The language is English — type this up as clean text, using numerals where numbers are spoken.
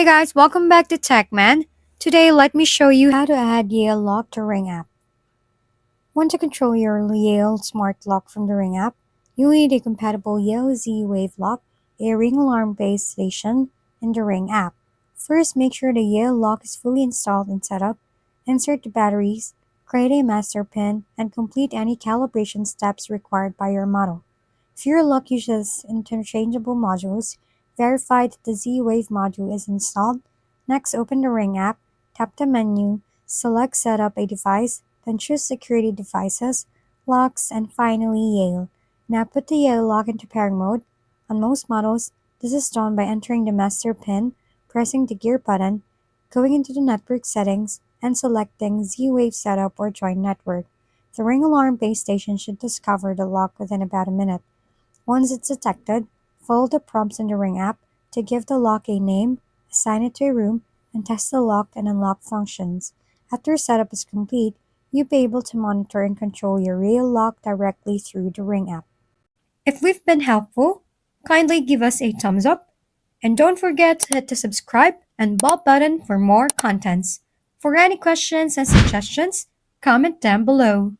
Hey guys, welcome back to TechMan. Today, let me show you how to add Yale Lock to Ring app. Want to control your Yale Smart Lock from the Ring app? You'll need a compatible Yale Z-Wave lock, a ring alarm-based station, and the Ring app. First, make sure the Yale Lock is fully installed and set up. Insert the batteries, create a master pin, and complete any calibration steps required by your model. If your lock uses interchangeable modules, verify that the Z-Wave module is installed. Next, open the Ring app, tap the menu, select Set up a device, then choose Security Devices, Locks, and finally Yale. Now put the Yale lock into pairing mode. On most models, this is done by entering the master pin, pressing the gear button, going into the network settings, and selecting Z-Wave Setup or Join Network. The ring alarm base station should discover the lock within about a minute. Once it's detected, follow the prompts in the Ring app to give the lock a name, assign it to a room, and test the lock and unlock functions. After setup is complete, you'll be able to monitor and control your Yale lock directly through the Ring app. If we've been helpful, kindly give us a thumbs up, and don't forget to hit the subscribe and bell button for more contents. For any questions and suggestions, comment down below.